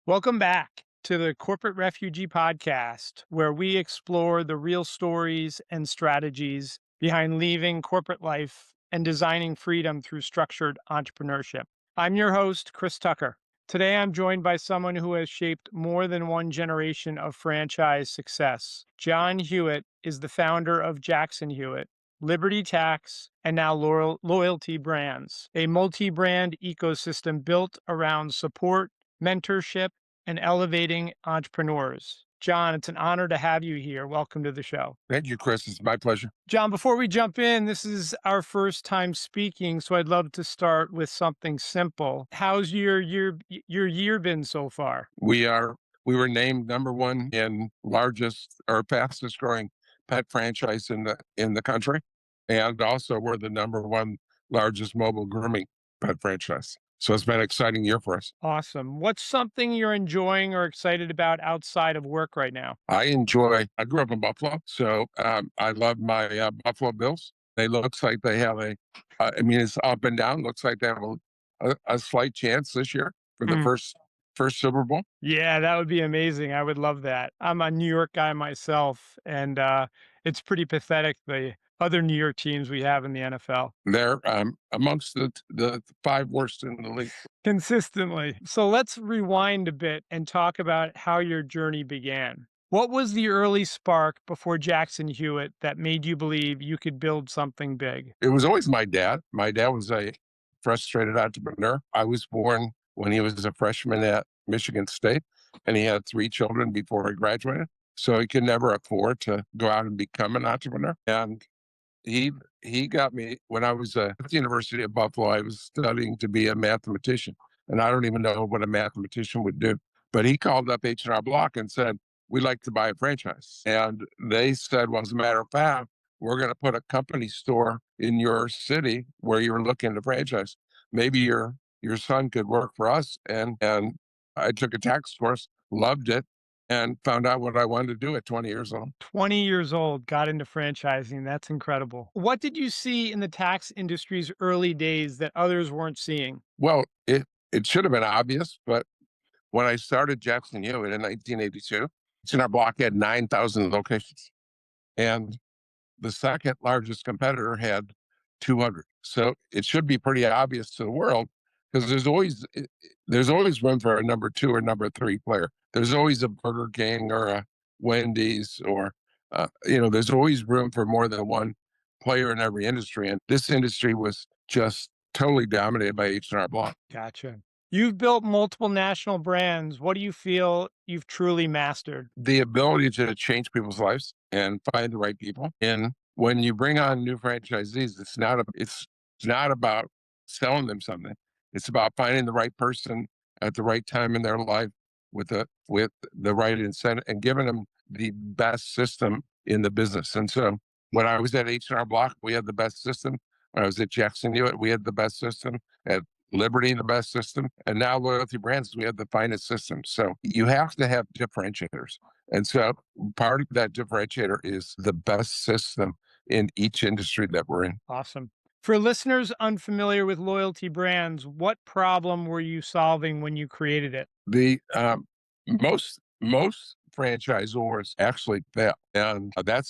Welcome back to the Corporate Refugee podcast, where we explore the real stories and strategies behind leaving corporate life and designing freedom through structured entrepreneurship. I'm your host, Chris Tucker. Today, I'm joined by someone who has shaped more than one generation of franchise success. John Hewitt is the founder of Jackson Hewitt, Liberty Tax, and now Loyalty Brands, a multi-brand ecosystem built around support, mentorship, and elevating entrepreneurs. John, it's an honor to have you here. Welcome to the show. Thank you, Chris. It's my pleasure. John, before we jump in, this is our first time speaking, so I'd love to start with something simple. How's your year been so far? We were named number one in largest or fastest growing pet franchise in the country, and also we're the number one largest mobile grooming pet franchise. So it's been an exciting year for us. Awesome. What's something you're enjoying or excited about outside of work right now? I grew up in Buffalo, so I love my Buffalo Bills. They looks like they have I mean, it's up and down. Looks like they have a slight chance this year for the first Super Bowl. Yeah, that would be amazing. I would love that. I'm a New York guy myself, and it's pretty pathetic the other New York teams we have in the NFL They're amongst the five worst in the league. consistently. So let's rewind a bit and talk about how your journey began. What was the early spark before Jackson Hewitt that made you believe you could build something big? It was always my dad. My dad was a frustrated entrepreneur. I was born when he was a freshman at Michigan State, and he had three children before he graduated. So he could never afford to go out and become an entrepreneur. And he he got me when I was at the University of Buffalo. I was studying to be a mathematician, and I don't even know what a mathematician would do. But he called up H&R Block and said, "We'd like to buy a franchise." And they said, "Well, as a matter of fact, we're going to put a company store in your city where you're looking to franchise. Maybe your son could work for us." And I took a tax course, loved it, and found out what I wanted to do at 20 years old. 20 years old, got into franchising. That's incredible. What did you see in the tax industry's early days that others weren't seeing? Well, it should have been obvious, but when I started Jackson Hewitt in 1982, our block had 9,000 locations, and the second largest competitor had 200. So it should be pretty obvious to the world because there's always room for a number two or number three player. There's always a Burger King or a Wendy's or there's always room for more than one player in every industry. And this industry was just totally dominated by H&R Block. Gotcha. You've built multiple national brands. What do you feel you've truly mastered? The ability to change people's lives and find the right people. And when you bring on new franchisees, it's not about selling them something. It's about finding the right person at the right time in their life with the right incentive and giving them the best system in the business. And so when I was at H&R Block, we had the best system. When I was at Jackson Hewitt, we had the best system. At Liberty, the best system, and now Loyalty Brands, we have the finest system. So you have to have differentiators. And so part of that differentiator is the best system in each industry that we're in. Awesome. For listeners unfamiliar with Loyalty Brands, what problem were you solving when you created it? The most franchisors actually fail, and that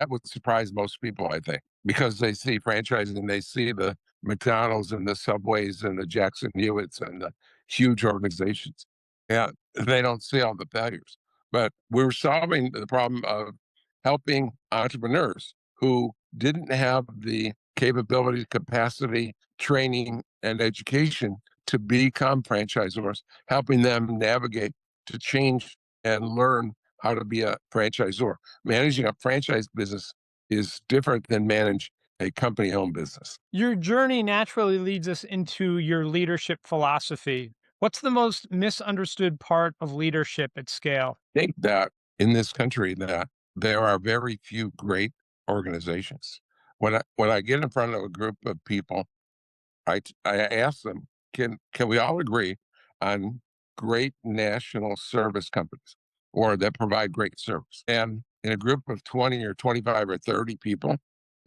would surprise most people, I think, because they see franchising, they see the McDonald's and the Subways and the Jackson Hewitts and the huge organizations, and they don't see all the failures. But we're solving the problem of helping entrepreneurs who didn't have the capability, capacity, training, and education to become franchisors, helping them navigate to change and learn how to be a franchisor. Managing a franchise business is different than manage a company owned business. Your journey naturally leads us into your leadership philosophy. What's the most misunderstood part of leadership at scale? I think that in this country that there are very few great organizations. When I get in front of a group of people, I ask them, can we all agree on great national service companies or that provide great service? And in a group of 20 or 25 or 30 people,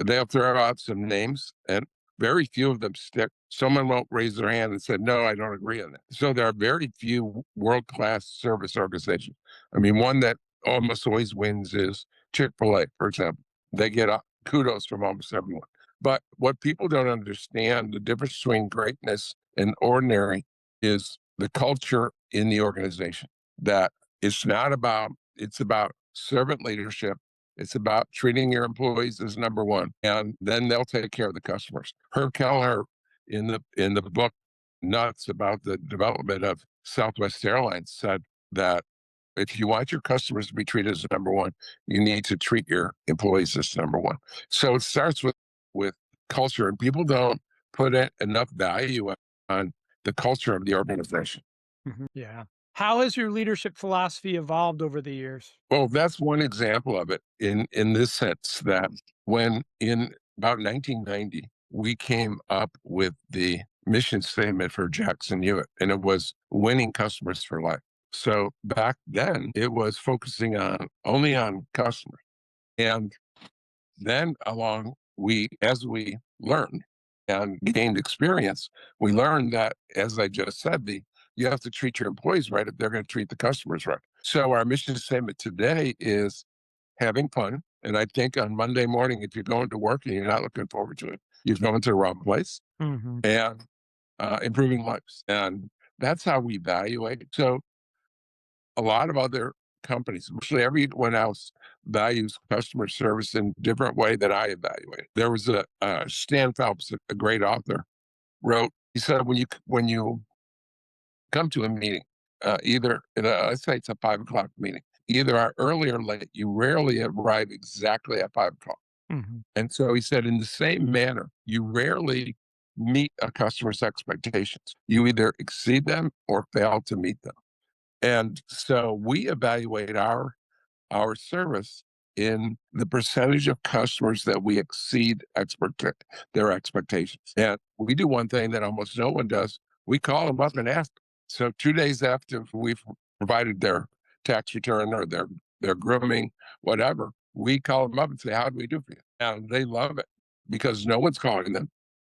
they'll throw out some names, and Very few of them stick. Someone won't raise their hand and say, no, I don't agree on that. So there are very few world-class service organizations. I mean, one that almost always wins is Chick-fil-A, for example. They get kudos from almost everyone. But what people don't understand, the difference between greatness and ordinary is the culture in the organization. That it's not about, it's about servant leadership. It's about treating your employees as number one, and then they'll take care of the customers. Herb Kelleher in the book Nuts about the development of Southwest Airlines said that if you want your customers to be treated as number one, you need to treat your employees as number one. So it starts with culture, and people don't put enough value on the culture of the organization. Yeah. How has your leadership philosophy evolved over the years? Well, that's one example of it in this sense that when in about 1990, we came up with the mission statement for Jackson Hewitt, and it was winning customers for life. So back then, it was focusing on only on customers. And then along as we learned and gained experience, we learned that, as I just said, you have to treat your employees right if they're going to treat the customers right. So our mission statement today is having fun. And I think on Monday morning, if you're going to work and you're not looking forward to it, you've gone to the wrong place, Hmm. and improving lives. And that's how we evaluate it. So a lot of other companies, virtually everyone else, values customer service in a different way that I evaluate it. There was Stan Phelps, a great author, wrote. He said, when you come to a meeting, let's say it's a 5 o'clock meeting, either are early or late. You rarely arrive exactly at 5 o'clock. Hmm. And so he said, in the same manner, you rarely meet a customer's expectations. You either exceed them or fail to meet them. And so we evaluate our service in the percentage of customers that we exceed their expectations. And we do one thing that almost no one does. We call them up and ask. So 2 days after we've provided their tax return or their grooming, whatever, we call them up and say, how do we do for you? And they love it because no one's calling them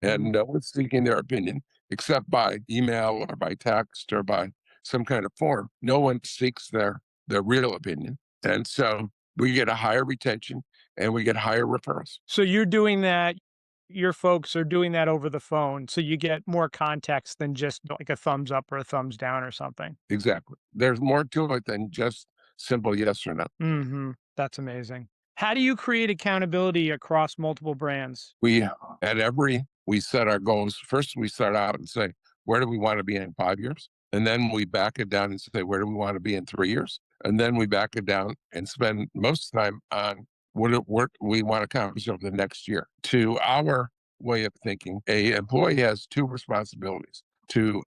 and no one's seeking their opinion except by email or by text or by some kind of form. No one seeks their real opinion. And so we get a higher retention and we get higher referrals. So you're doing that, your folks are doing that over the phone, so you get more context than just like a thumbs up or a thumbs down or something. Exactly. There's more to it than just simple yes or no. That's amazing. How do you create accountability across multiple brands? We set our goals. First, we start out and say, where do we want to be in 5 years? And then we back it down and say, where do we want to be in 3 years? And then we back it down and spend most of the time on what we want to accomplish over the next year. To our way of thinking, a employee has two responsibilities: to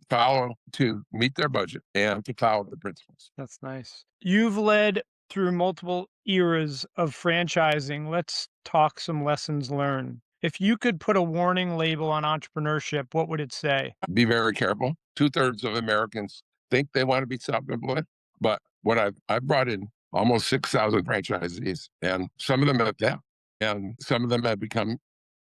meet their budget and to follow the principles. That's nice. You've led through multiple eras of franchising. Let's talk some lessons learned. If you could put a warning label on entrepreneurship, what would it say? Be very careful. Two-thirds of Americans think they want to be self-employed, but I've brought in almost 6,000 franchisees, and some of them have failed, and some of them have become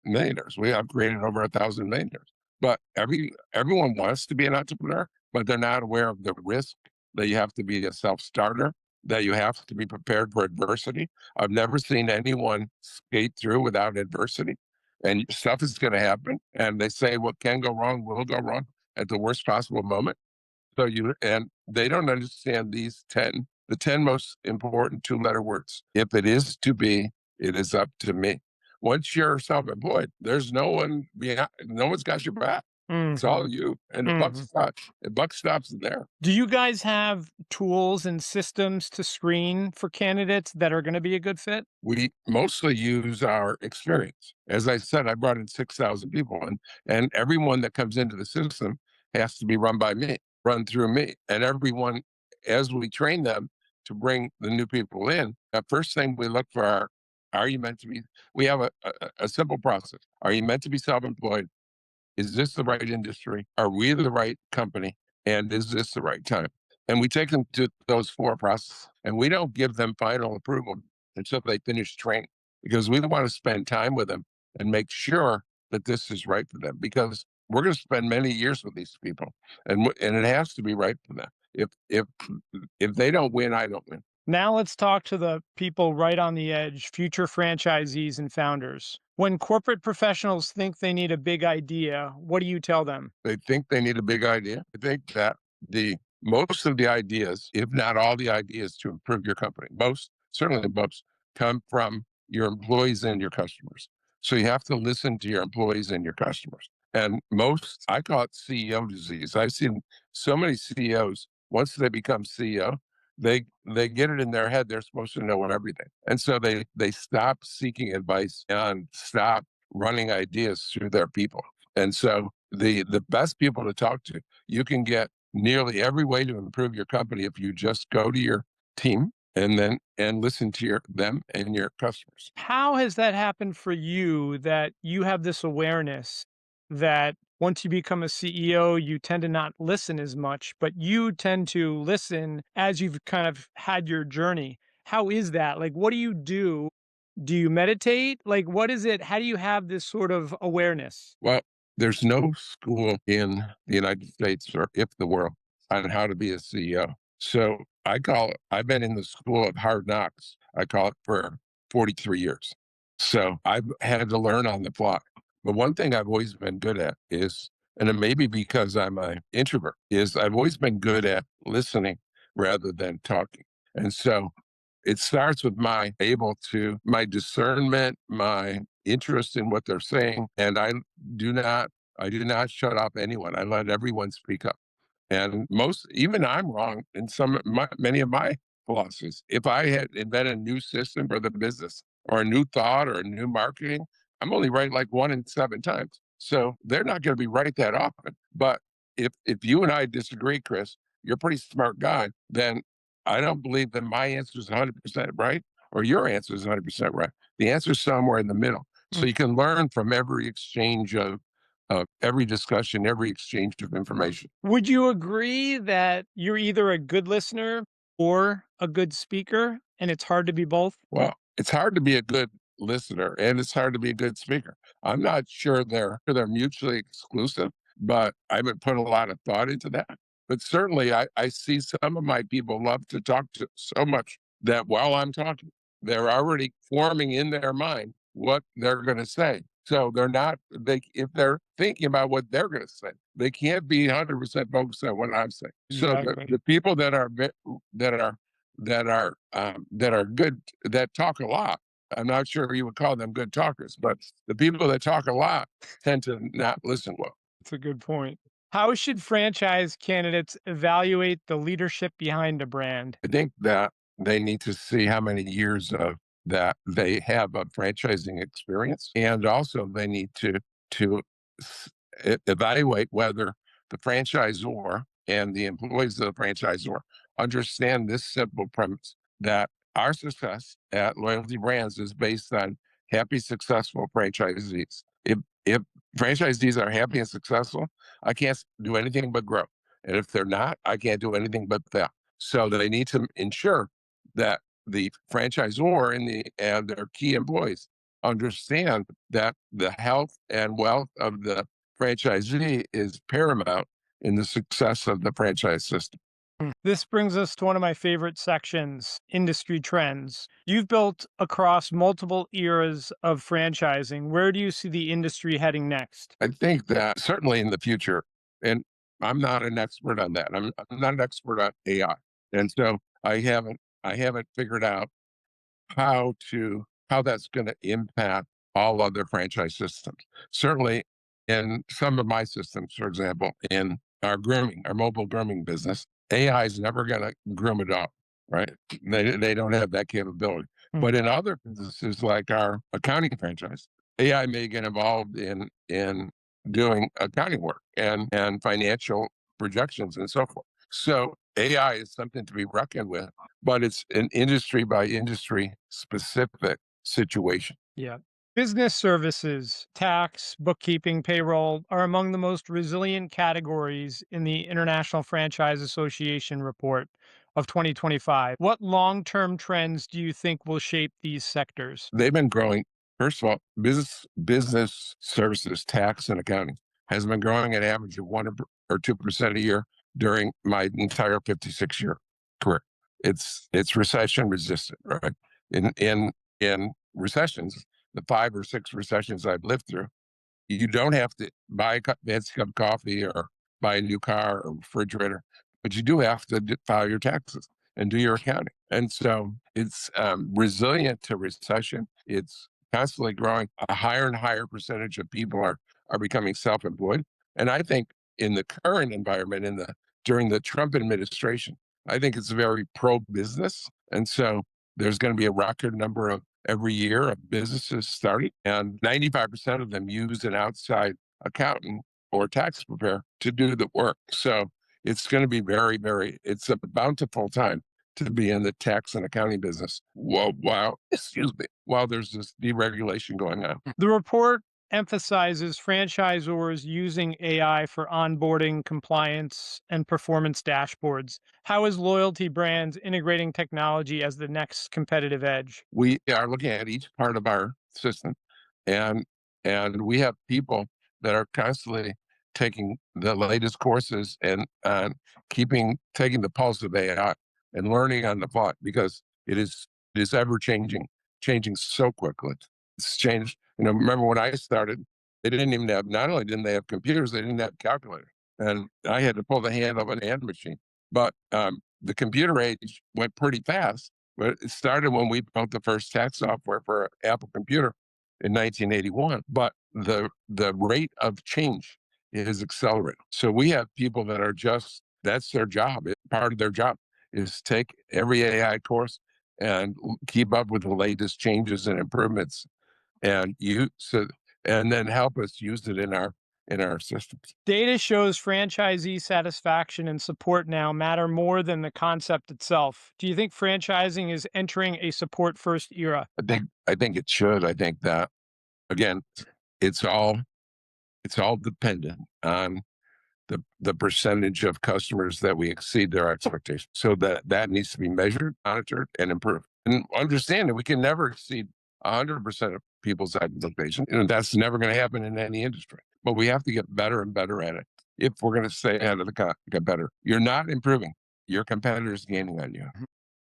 millionaires. We have created over 1,000 millionaires. But everyone wants to be an entrepreneur, but they're not aware of the risk that you have to be a self-starter, that you have to be prepared for adversity. I've never seen anyone skate through without adversity, and stuff is going to happen. And they say what can go wrong will go wrong at the worst possible moment. And they don't understand the 10 most important two-letter words. If it is to be, it is up to me. Once you're self-employed, there's no one behind, no one's got your back. It's Mhm, all you. And mhm. the buck stops there. Do you guys have tools and systems to screen for candidates that are gonna be a good fit? We mostly use our experience. As I said, I brought in 6,000 people, and everyone that comes into the system has to be run by me, run through me. And everyone, as we train them to bring the new people in, the first thing we look for are you meant to be? We have a simple process. Are you meant to be self employed? Is this the right industry? Are we the right company? And is this the right time? And we take them to those four processes, and we don't give them final approval until they finish training because we want to spend time with them and make sure that this is right for them because we're going to spend many years with these people, and it has to be right for them. If they don't win, I don't win. Now let's talk to the people right on the edge, future franchisees and founders. When corporate professionals think they need a big idea, what do you tell them? They think they need a big idea. I think that the most of the ideas, if not all the ideas to improve your company, most, certainly most, come from your employees and your customers. So you have to listen to your employees and your customers. And most, I call it CEO disease. I've seen so many CEOs, once they become CEO, they get it in their head they're supposed to know everything. And so they stop seeking advice and stop running ideas through their people. And so the best people to talk to, you can get nearly every way to improve your company if you just go to your team and listen to them and your customers. How has that happened for you that you have this awareness that once you become a CEO, you tend to not listen as much, but you tend to listen as you've kind of had your journey? How is that? Like, what do you do? Do you meditate? Like, what is it? How do you have this sort of awareness? Well, there's no school in the United States or if the world on how to be a CEO. So I've been in the school of hard knocks. I call it for 43 years. So I've had to learn on the fly. But one thing I've always been good at is, and it may be because I'm an introvert, is I've always been good at listening rather than talking. And so it starts with my discernment, my interest in what they're saying, and I do not shut off anyone. I let everyone speak up. And even I'm wrong in many of my philosophies. If I had invented a new system for the business or a new thought or a new marketing, I'm only right like 1 in 7 times. So they're not going to be right that often. But if you and I disagree, Chris, you're a pretty smart guy, then I don't believe that my answer is 100% right or your answer is 100% right. The answer is somewhere in the middle. So you can learn from every exchange of every discussion, every exchange of information. Would you agree that you're either a good listener or a good speaker, and it's hard to be both? Well, it's hard to be a good listener and it's hard to be a good speaker. I'm not sure they're mutually exclusive, but I haven't put a lot of thought into that. But certainly I see some of my people love to talk to so much that while I'm talking, they're already forming in their mind what they're going to say. So they're not they if they're thinking about what they're going to say, they can't be 100% focused on what I'm saying. So Exactly. the people that are that are good, that talk a lot. I'm not sure you would call them good talkers, but the people that talk a lot tend to not listen well. That's a good point. How should franchise candidates evaluate the leadership behind a brand? I think that they need to see how many years of that they have of franchising experience, and also they need to s- evaluate whether the franchisor and the employees of the franchisor understand this simple premise that our success at Loyalty Brands is based on happy, successful franchisees. If franchisees are happy and successful, I can't do anything but grow, and if they're not, I can't do anything but fail. So they need to ensure that the franchisor and their key employees understand that the health and wealth of the franchisee is paramount in the success of the franchise system. This brings us to one of my favorite sections, industry trends. You've built across multiple eras of franchising. Where do you see the industry heading next? I think that certainly in the future, and I'm not an expert on that. I'm not an expert on AI, and so I haven't figured out how that's going to impact all other franchise systems. Certainly, in some of my systems, for example, in our mobile grooming business, AI is never going to groom a dog, right? They don't have that capability. Mm. But in other businesses, like our accounting franchise, AI may get involved in doing accounting work and financial projections and so forth. So AI is something to be reckoned with, but it's an industry by industry specific situation. Yeah. Business services, tax, bookkeeping, payroll are among the most resilient categories in the International Franchise Association report of 2025. What long term trends do you think will shape these sectors? They've been growing First of all, business services, tax and accounting has been growing at an average of 1 or 2% a year during my entire 56-year career. It's recession resistant, right? In recessions, the 5 or 6 recessions I've lived through, you don't have to buy a fancy cup of coffee or buy a new car or refrigerator, but you do have to file your taxes and do your accounting. And so it's resilient to recession. It's constantly growing. A higher and higher percentage of people are becoming self-employed. And I think in the current environment, in the during the Trump administration, I think it's very pro-business. And so there's going to be a record number of every year of businesses starting, and 95% of them use an outside accountant or tax preparer to do the work. So it's going to be it's a bountiful time to be in the tax and accounting business. Excuse me, while there's this deregulation going on. The report emphasizes franchisors using AI for onboarding, compliance, and performance dashboards. How is loyalty brands integrating technology as the next competitive edge? We are looking at each part of our system, and we have people that are constantly taking the latest courses and taking the pulse of AI and learning on the fly, because it is ever changing so quickly. It's changed. Remember when I started, they didn't even have not only didn't they have computers, they didn't have calculators, and I had to pull the hand of an hand machine. But the computer age went pretty fast, but it started when we built the first tax software for Apple computer in 1981. But the rate of change is accelerating. So we have people that are just that's their job. Part of their job is take every AI course and keep up with the latest changes and improvements, and then help us use it in our systems. Data shows franchisee satisfaction and support now matter more than the concept itself. Do you think franchising is entering a support first era? I think it should. I think that again, it's all it's all dependent on the percentage of customers that we exceed their expectations. So that needs to be measured, monitored, and improved. And understand that we can never exceed 100% of people's expectations. That's never going to happen in any industry. But we have to get better and better at it if we're going to stay ahead of the competitor. You're not improving. Your competitor is gaining on you.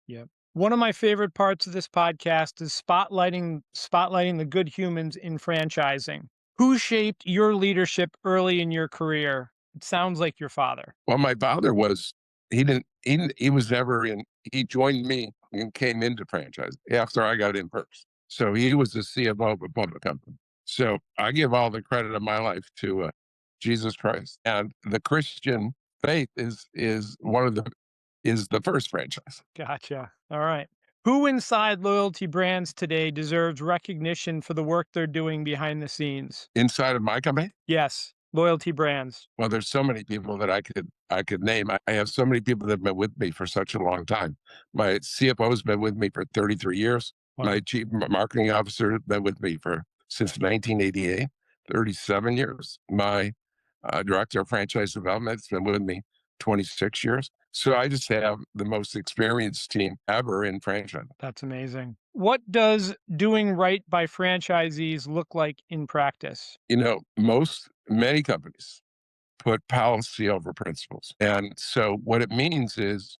Yep. One of my favorite parts of this podcast is spotlighting the good humans in franchising. Who shaped your leadership early in your career? It sounds like your father. Well, my father was he was never in. He joined me and came into franchise after I got in first. So he was the CFO of a public company. So I give all the credit of my life to Jesus Christ, and the Christian faith is the first franchise. Gotcha. All right. Who inside loyalty brands today deserves recognition for the work they're doing behind the scenes? Inside of my company, Yes, loyalty brands. well, there's so many people that I could name. I have so many people that have been with me for such a long time. My CFO has been with me for 33 years. Wow. My chief marketing officer has been with me for since 1988, 37 years. My director of franchise development has been with me 26 years. So I just have the most experienced team ever in franchise. That's amazing. What does doing right by franchisees look like in practice? Many companies put policy over principles. And so what it means is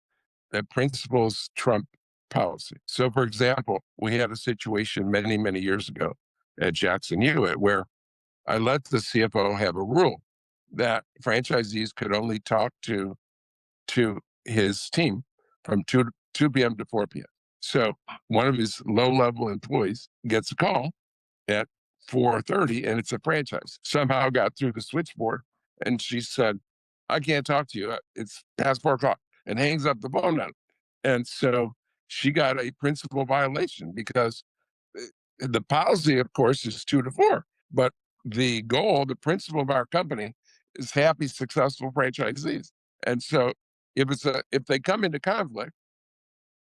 that principles trump policy. So, for example, we had a situation many, many years ago at Jackson Hewitt where I let the CFO have a rule that franchisees could only talk to his team from 2 p.m. to 4 p.m. So one of his low-level employees gets a call at 4:30, and it's a franchise. Somehow got through the switchboard, and she said, "I can't talk to you. It's past 4 o'clock," and hangs up the phone on him. And so she got a principal violation because the policy, of course, is 2 to 4, but the goal, the principle of our company, is happy, successful franchisees. And so if they come into conflict,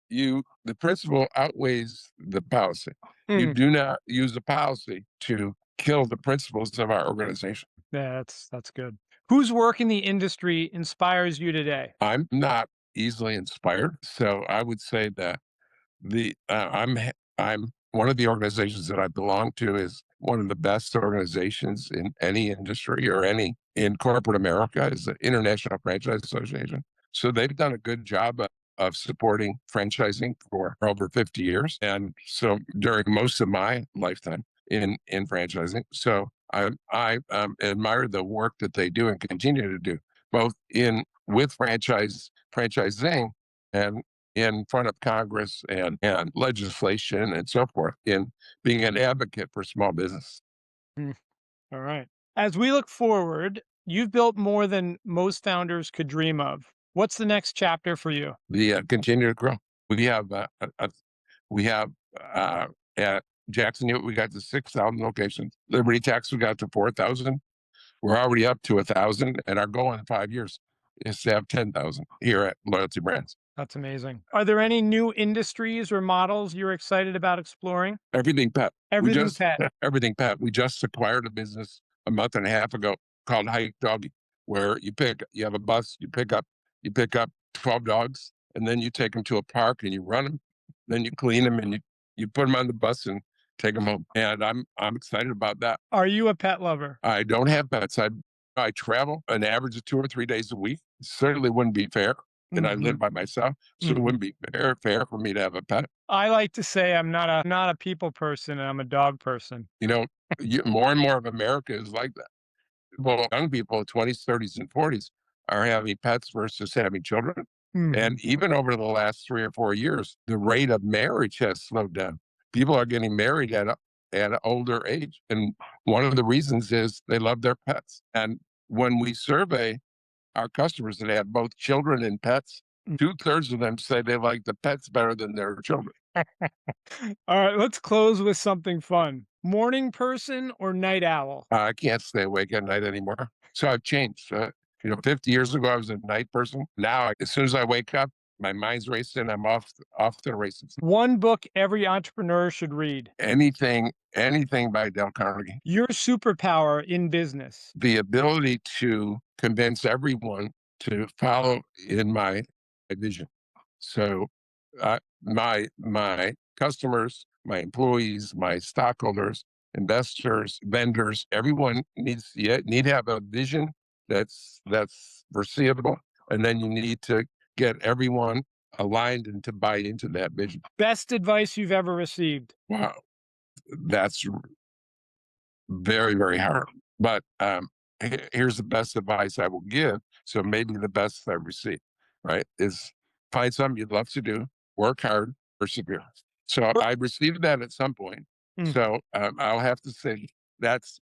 the principle outweighs the policy. You Hmm. do not use the policy to kill the principles of our organization. Yeah, that's good. Whose work in the industry inspires you today? I'm not easily inspired, so I would say that I'm one of the organizations that I belong to is one of the best organizations in any industry or any in corporate America is the International Franchise Association. So they've done a good job of supporting franchising for over 50 years. And so during most of my lifetime in franchising. So I admire the work that they do and continue to do, both in with franchising and in front of Congress and legislation and so forth in being an advocate for small business. Mm, all right. As we look forward, you've built more than most founders could dream of. What's the next chapter for you? The continue to grow. We have we have uh, at Jackson Hewitt, we got to 6,000 locations. Liberty Tax, we got to 4,000. We're already up to 1,000, and our goal in 5 years is to have 10,000 here at Loyalty Brands. That's amazing. Are there any new industries or models you're excited about exploring? Everything pet. We Everything just pet. everything pet. We just acquired a business a month and a half ago called Hike Doggy, where you have a bus, you pick up 12 dogs, and then you take them to a park and you run them, then you clean them and you put them on the bus and take them home. And I'm excited about that. Are you a pet lover? I don't have pets. I travel an average of 2 or 3 days a week. Certainly wouldn't be fair. And I Mhm, live by myself, so it mhm. wouldn't be fair for me to have a pet. I like to say I'm not a people person and I'm a dog person. You know, more and more of America is like that. Well, young people, 20s, 30s, and 40s, are having pets versus having children. And Mhm. even over the last 3 or 4 years, the rate of marriage has slowed down. People are getting married at an older age. And one of the reasons is they love their pets. And when we survey our customers that have both children and pets, Mm. 2/3 of them say they like the pets better than their children. All right, let's close with something fun. Morning person or night owl? I can't stay awake at night anymore. So I've changed. 50 years ago, I was a night person. Now, as soon as I wake up, my mind's racing. I'm off to the races. One book every entrepreneur should read. Anything by Dale Carnegie. Your superpower in business. The ability to convince everyone to follow in my vision. So, my customers, my employees, my stockholders, investors, vendors, everyone need to have a vision that's foreseeable, and then you need to get everyone aligned and to buy into that vision. Best advice you've ever received. Wow, that's very, very hard. But here's the best advice I will give. So maybe the best I receive, right, is find something you'd love to do, work hard, persevere. So Er, I received that at some point. mm, So I'll have to say that's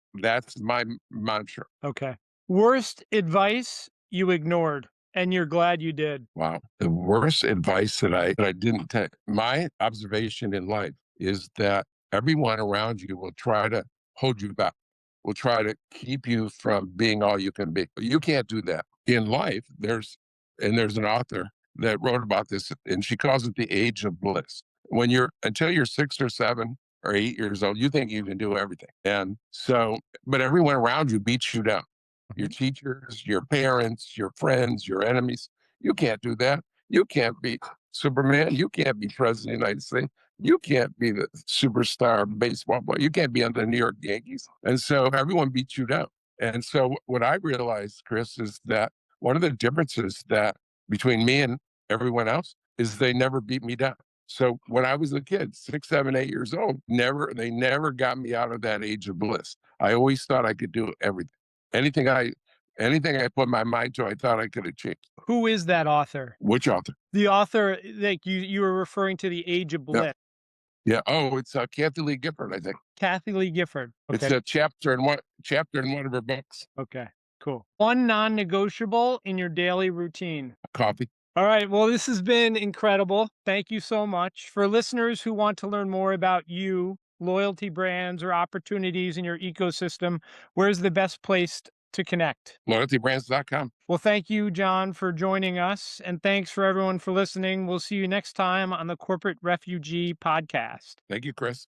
my mantra. okay. Worst advice you ignored and you're glad you did. Wow. The worst advice that I didn't take. My observation in life is that everyone around you will try to hold you back, will try to keep you from being all you can be. You can't do that. In life, there's an author that wrote about this, and she calls it the age of bliss. Until you're 6 or 7 or 8 years old, you think you can do everything. And so, but everyone around you beats you down. Your Mhm. teachers, your parents, your friends, your enemies. You can't do that. You can't be Superman. You can't be president of the United States. You can't be the superstar baseball player. You can't be on the New York Yankees. And so everyone beats you down. And so what I realized, Chris, is that one of the differences that between me and everyone else is they never beat me down. So when I was a kid, 6, 7, 8 years old, they never got me out of that age of bliss. I always thought I could do everything. Anything I anything I put my mind to, I thought I could achieve. Who is that author? Which author? The author, like you were referring to the Age of Yeah, Bliss. yeah. Oh, it's Kathy Lee Gifford, I think. Kathy Lee Gifford. It's Okay. a chapter in one of her books. Okay. Cool. One non-negotiable in your daily routine. Coffee. All right. Well, this has been incredible. Thank you so much. For listeners who want to learn more about you, loyalty brands, or opportunities in your ecosystem, where's the best place to connect? LoyaltyBrands.com. Well, thank you, John, for joining us. And thanks for everyone for listening. We'll see you next time on the Corporate Refugee podcast. Thank you, Chris.